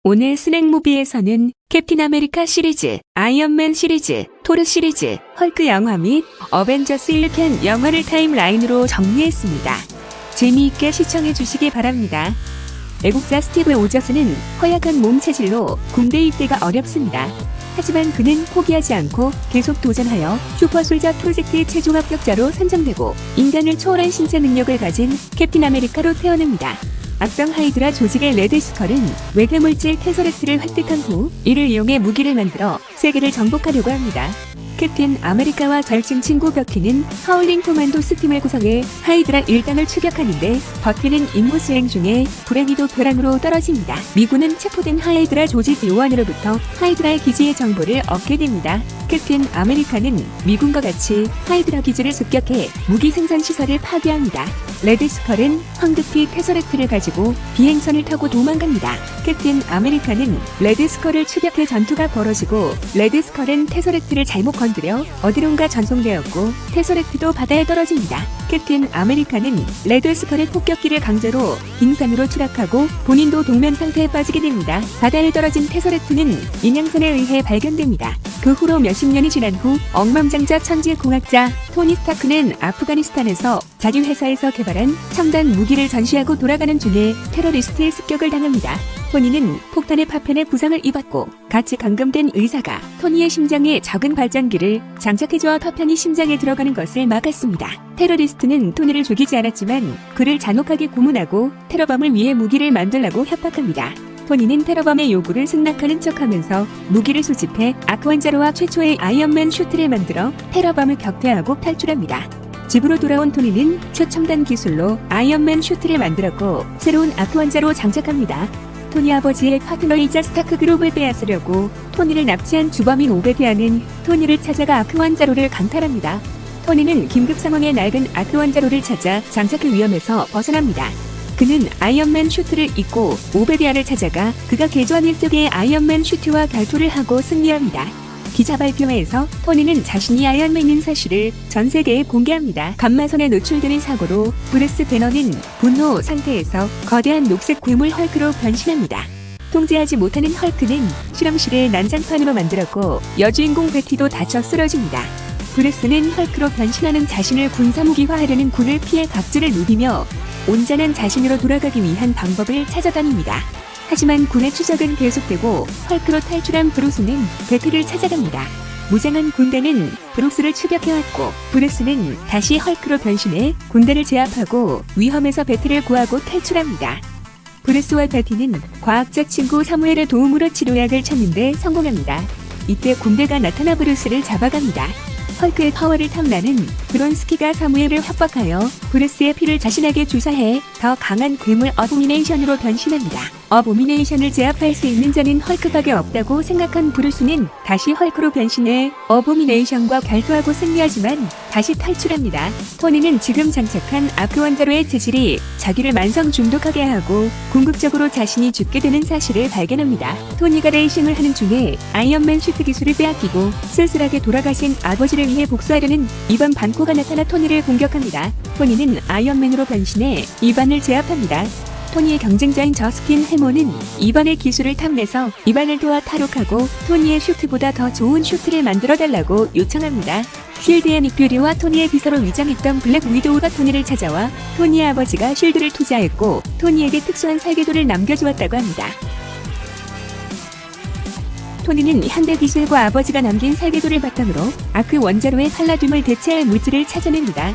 오늘 스낵무비에서는 캡틴 아메리카 시리즈, 아이언맨 시리즈, 토르 시리즈, 헐크 영화 및 어벤져스 1편 영화를 타임라인으로 정리했습니다. 재미있게 시청해주시기 바랍니다. 애국자 스티브 오저스는 허약한 몸 체질로 군대 입대가 어렵습니다. 하지만 그는 포기하지 않고 계속 도전하여 슈퍼솔저 프로젝트의 최종 합격자로 선정되고 인간을 초월한 신체 능력을 가진 캡틴 아메리카로 태어납니다. 악성 하이드라 조직의 레드스컬은 외계물질 테서렉트를 획득한 후 이를 이용해 무기를 만들어 세계를 정복하려고 합니다. 캡틴 아메리카와 절친 친구 버키는 하울링 코만도스 팀을 구성해 하이드라 일당을 추격하는데 버키는 임무 수행 중에 불행히도 벼랑으로 떨어집니다. 미군은 체포된 하이드라 조직 요원으로부터 하이드라의 기지의 정보를 얻게 됩니다. 캡틴 아메리카는 미군과 같이 하이드라 기지를 습격해 무기 생산 시설을 파괴합니다. 레드스컬은 황급히 테서렉트를 가지고 비행선을 타고 도망갑니다. 캡틴 아메리카는 레드스컬을 추격해 전투가 벌어지고 레드스컬은 테서렉트를 잘못 건드려 어디론가 전송되었고 테서렉트도 바다에 떨어집니다. 캡틴 아메리카는 레드스컬의 폭격기를 강제로 빙산으로 추락하고 본인도 동면 상태에 빠지게 됩니다. 바다에 떨어진 테서렉트는 인양선에 의해 발견됩니다. 그 후로 몇십 년이 지난 후 억만장자 천재공학자 토니 스타크는 아프가니스탄에서 자기 회사에서 개발한 첨단 무기를 전시하고 돌아가는 중에 테러리스트의 습격을 당합니다. 토니는 폭탄의 파편에 부상을 입었고 같이 감금된 의사가 토니의 심장에 적은 발전기를 장착해주어 파편이 심장에 들어가는 것을 막았습니다. 테러리스트는 토니를 죽이지 않았지만 그를 잔혹하게 고문하고 테러범을 위해 무기를 만들라고 협박합니다. 토니는 테러범의 요구를 승낙하는 척하면서 무기를 수집해 아크완자로와 최초의 아이언맨 슈트를 만들어 테러범을 격퇴하고 탈출합니다. 집으로 돌아온 토니는 최첨단 기술로 아이언맨 슈트를 만들었고 새로운 아크완자로 장착합니다. 토니 아버지의 파트너이자 스타크 그룹을 빼앗으려고 토니를 납치한 주범인 오베디아는 토니를 찾아가 아크완자로를 강탈합니다. 토니는 긴급 상황에 낡은 아크완자로를 찾아 장착할 위험에서 벗어납니다. 그는 아이언맨 슈트를 입고 오베디아를 찾아가 그가 개조한 1세기의 아이언맨 슈트와 결투를 하고 승리합니다. 기자 발표회에서 토니는 자신이 아이언맨인 사실을 전 세계에 공개합니다. 감마선에 노출되는 사고로 브루스 배너는 분노 상태에서 거대한 녹색 괴물 헐크로 변신합니다. 통제하지 못하는 헐크는 실험실을 난장판으로 만들었고 여주인공 베티도 다쳐 쓰러집니다. 브루스는 헐크로 변신하는 자신을 군사무기화하려는 군을 피해 각지를 누비며 온전한 자신으로 돌아가기 위한 방법을 찾아다닙니다. 하지만 군의 추적은 계속되고 헐크로 탈출한 브루스는 베티를 찾아갑니다. 무장한 군대는 브루스를 추격해왔고 브루스는 다시 헐크로 변신해 군대를 제압하고 위험에서 베티를 구하고 탈출합니다. 브루스와 베티는 과학자 친구 사무엘의 도움으로 치료약을 찾는데 성공합니다. 이때 군대가 나타나 브루스를 잡아갑니다. 헐크의 파워를 탐나는 브론스키가 사무엘을 협박하여 브루스의 피를 자신에게 주사해 더 강한 괴물 어보미네이션으로 변신합니다. 어보미네이션을 제압할 수 있는 자는 헐크밖에 없다고 생각한 브루스는 다시 헐크로 변신해 어보미네이션과 결투하고 승리하지만 다시 탈출합니다. 토니는 지금 장착한 아크완자로의 체질이 자기를 만성 중독하게 하고 궁극적으로 자신이 죽게 되는 사실을 발견합니다. 토니가 레이싱을 하는 중에 아이언맨 슈트 기술을 빼앗기고 쓸쓸하게 돌아가신 아버지를 위해 복수하려는 이반 반코가 나타나 토니를 공격합니다. 토니는 아이언맨으로 변신해 이반을 제압합니다. 토니의 경쟁자인 저스틴 해모는 이반의 기술을 탐내서 이반을 도와 탈옥하고 토니의 슈트보다 더 좋은 슈트를 만들어달라고 요청합니다. 쉴드의 닉퓨리와 토니의 비서로 위장했던 블랙 위도우가 토니를 찾아와 토니의 아버지가 쉴드를 투자했고 토니에게 특수한 살개도를 남겨주었다고 합니다. 토니는 현대 기술과 아버지가 남긴 살개도를 바탕으로 아크 원자로의 팔라듐을 대체할 물질을 찾아냅니다.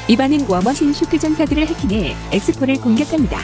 이반은 워머신 슈트 전사들을 해킹해 엑스포를 공격합니다.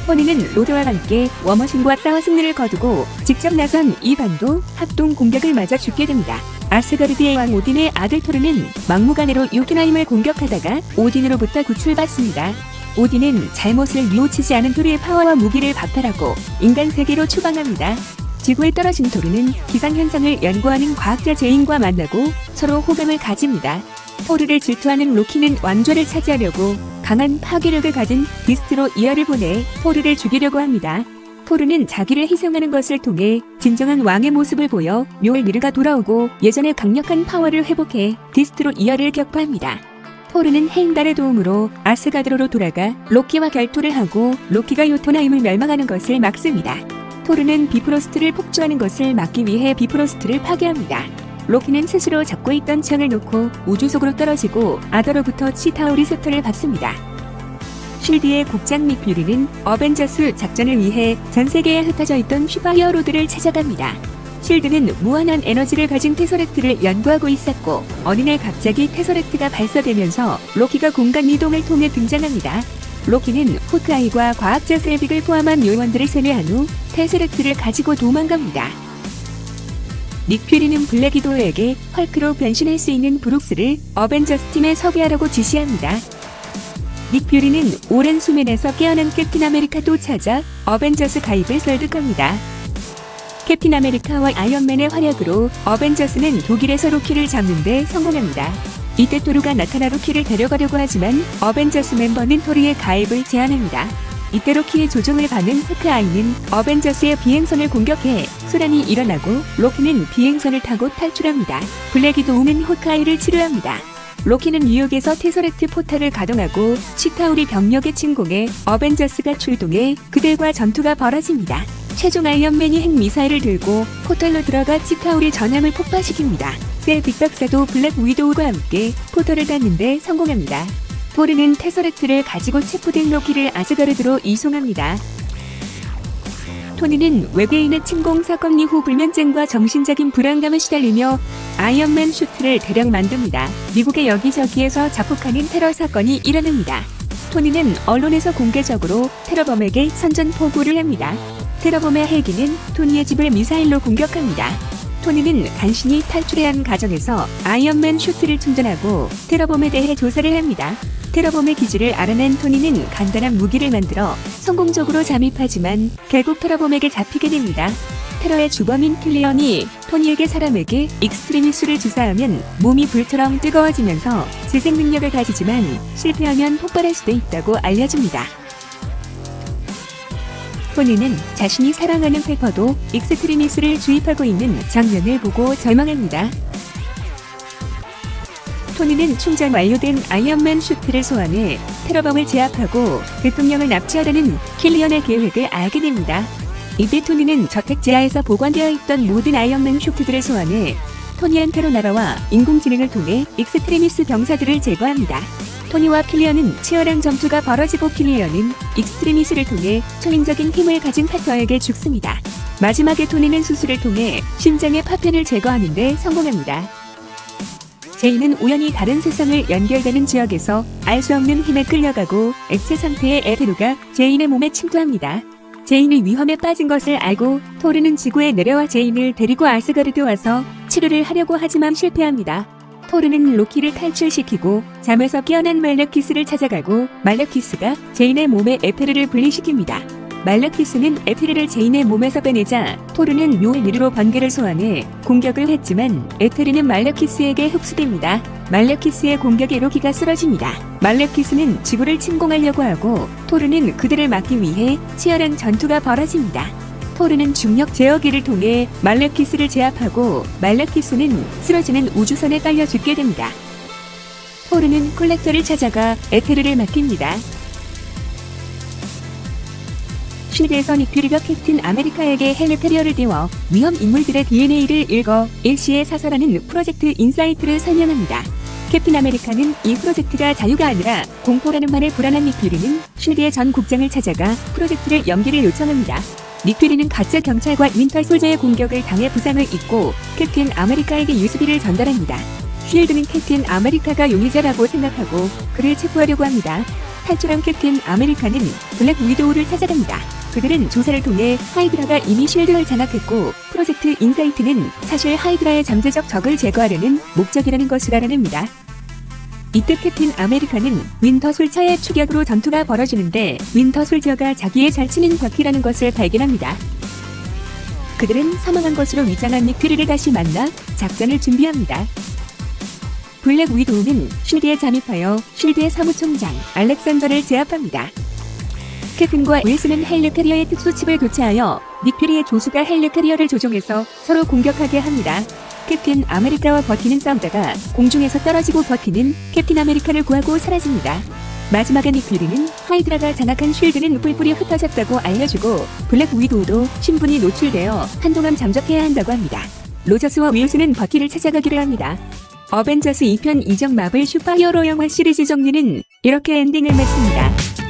토니는 로드와 함께 워머신과 싸워 승리를 거두고 직접 나선 이반도 합동 공격을 맞아 죽게 됩니다. 아스가르드의 왕 오딘의 아들 토르는 막무가내로 요tun하임을 공격하다가 오딘으로부터 구출받습니다. 오딘은 잘못을 뉘우치지 않은 토르의 파워와 무기를 박탈하고 인간 세계로 추방합니다. 지구에 떨어진 토르는 기상현상을 연구하는 과학자 제인과 만나고 서로 호감을 가집니다. 토르를 질투하는 로키는 왕좌를 차지하려고 강한 파괴력을 가진 디스트로 이어를 보내 토르를 죽이려고 합니다. 토르는 자기를 희생하는 것을 통해 진정한 왕의 모습을 보여 묠르가 돌아오고 예전의 강력한 파워를 회복해 디스트로 이어를 격파합니다. 토르는 헤임달의 도움으로 아스가드로로 돌아가 로키와 결투를 하고 로키가 요tun하임을 멸망하는 것을 막습니다. 토르는 비프로스트를 폭주하는 것을 막기 위해 비프로스트를 파괴합니다. 로키는 스스로 잡고 있던 창을 놓고 우주 속으로 떨어지고 아더로부터 치타우리 셉터를 받습니다. 쉴드의 국장 닉 퓨리는 어벤져스 작전을 위해 전 세계에 흩어져 있던 슈퍼히어로들을 찾아갑니다. 쉴드는 무한한 에너지를 가진 테서렉트를 연구하고 있었고 어느 날 갑자기 테서렉트가 발사되면서 로키가 공간 이동을 통해 등장합니다. 로키는 호크아이과 과학자 셀빅을 포함한 요원들을 세뇌한 후 테서렉트를 가지고 도망갑니다. 닉 퓨리는 블랙 위도우에게 헐크로 변신할 수 있는 브룩스를 어벤져스 팀에 섭외하라고 지시합니다. 닉 퓨리는 오랜 수면에서 깨어난 캡틴 아메리카도 찾아 어벤져스 가입을 설득합니다. 캡틴 아메리카와 아이언맨의 활약으로 어벤져스는 독일에서 로키를 잡는 데 성공합니다. 이때 토르가 나타나 로키를 데려가려고 하지만 어벤져스 멤버는 토르의 가입을 제안합니다. 이때 로키의 조종을 받는 호크아이는 어벤져스의 비행선을 공격해 소란이 일어나고 로키는 비행선을 타고 탈출합니다. 블랙 위도우는 호크아이를 치료합니다. 로키는 뉴욕에서 테서렉트 포탈을 가동하고 치타우리 병력에 침공해 어벤져스가 출동해 그들과 전투가 벌어집니다. 최종 아이언맨이 핵미사일을 들고 포털로 들어가 치타우리 전함을 폭파시킵니다. 셀빅 박사도 블랙 위도우와 함께 포털을 닫는데 성공합니다. 토르는 테서렉트를 가지고 체포된 로키를 아스가르드로 이송합니다. 토니는 외계인의 침공 사건 이후 불면증과 정신적인 불안감에 시달리며 아이언맨 슈트를 대량 만듭니다. 미국의 여기저기에서 자폭하는 테러 사건이 일어납니다. 토니는 언론에서 공개적으로 테러범에게 선전포고를 합니다. 테러범의 헬기는 토니의 집을 미사일로 공격합니다. 토니는 간신히 탈출해야 하는 과정에서 아이언맨 슈트를 충전하고 테러범에 대해 조사를 합니다. 테러범의 기지를 알아낸 토니는 간단한 무기를 만들어 성공적으로 잠입하지만 결국 테러범에게 잡히게 됩니다. 테러의 주범인 킬리언이 토니에게 사람에게 익스트리미스를 주사하면 몸이 불처럼 뜨거워지면서 재생 능력을 가지지만 실패하면 폭발할 수도 있다고 알려줍니다. 토니는 자신이 사랑하는 페퍼도 익스트리미스를 주입하고 있는 장면을 보고 절망합니다. 토니는 충전 완료된 아이언맨 슈트를 소환해 테러범을 제압하고 대통령을 납치하려는 킬리언의 계획을 알게 됩니다. 이때 토니는 저택 지하에서 보관되어 있던 모든 아이언맨 슈트들을 소환해 토니한테로 날아와 인공지능을 통해 익스트리미스 병사들을 제거합니다. 토니와 킬리언은 치열한 전투가 벌어지고 킬리언은 익스트리미스를 통해 초인적인 힘을 가진 파터에게 죽습니다. 마지막에 토니는 수술을 통해 심장의 파편을 제거하는 데 성공합니다. 제이는 우연히 다른 세상을 연결되는 지역에서 알 수 없는 힘에 끌려가고 액체 상태의 에페루가 제인의 몸에 침투합니다. 제인이 위험에 빠진 것을 알고 토르는 지구에 내려와 제인을 데리고 아스가르드 와서 치료를 하려고 하지만 실패합니다. 토르는 로키를 탈출시키고 잠에서 깨어난 말레키스를 찾아가고 말레키스가 제인의 몸에 에페르를 분리시킵니다. 말레키스는 에페르를 제인의 몸에서 빼내자 토르는 묘일리로 번개를 소환해 공격을 했지만 에페르는 말레키스에게 흡수됩니다. 말레키스의 공격에 로키가 쓰러집니다. 말레키스는 지구를 침공하려고 하고 토르는 그들을 막기 위해 치열한 전투가 벌어집니다. 토르는 중력 제어기를 통해 말레키스를 제압하고 말레키스는 쓰러지는 우주선에 딸려 죽게 됩니다. 토르는 콜렉터를 찾아가 에페르를 맡깁니다. 쉴드에서 닉 퓨리가 캡틴 아메리카에게 헬리페리어를 띄워 위험 인물들의 DNA를 읽어 일시에 사살하는 프로젝트 인사이트를 설명합니다. 캡틴 아메리카는 이 프로젝트가 자유가 아니라 공포라는 말에 불안한 닉 퓨리는 쉴드의 전 국장을 찾아가 프로젝트를 연기를 요청합니다. 닉 퓨리는 가짜 경찰과 윈터 솔저의 공격을 당해 부상을 입고 캡틴 아메리카에게 유스비를 전달합니다. 쉴드는 캡틴 아메리카가 용의자라고 생각하고 그를 체포하려고 합니다. 탈출한 캡틴 아메리카는 블랙 위도우를 찾아갑니다. 그들은 조사를 통해 하이드라가 이미 쉴드를 장악했고 프로젝트 인사이트는 사실 하이드라의 잠재적 적을 제거하려는 목적이라는 것을 알아냅니다. 이때 캡틴 아메리카는 윈터 솔저의 추격으로 전투가 벌어지는데 윈터 솔저가 자기의 잘 치는 바퀴라는 것을 발견합니다. 그들은 사망한 것으로 위장한 닉 퓨리를 다시 만나 작전을 준비합니다. 블랙 위도우는 쉴드에 잠입하여 쉴드의 사무총장 알렉산더를 제압합니다. 캡틴과 윌슨은 헬리캐리어의 특수칩을 교체하여 닉 퓨리의 조수가 헬리캐리어를 조종해서 서로 공격하게 합니다. 캡틴 아메리카와 버티는 싸우다가 공중에서 떨어지고 버티는 캡틴 아메리카를 구하고 사라집니다. 마지막에 닉 퓨리는 하이드라가 장악한 쉴드는 뿔뿔이 흩어졌다고 알려주고 블랙 위도우도 신분이 노출되어 한동안 잠적해야 한다고 합니다. 로저스와 윌슨은 버키를 찾아가기로 합니다. 어벤져스 2편 이적 마블 슈퍼히어로 영화 시리즈 정리는 이렇게 엔딩을 맺습니다.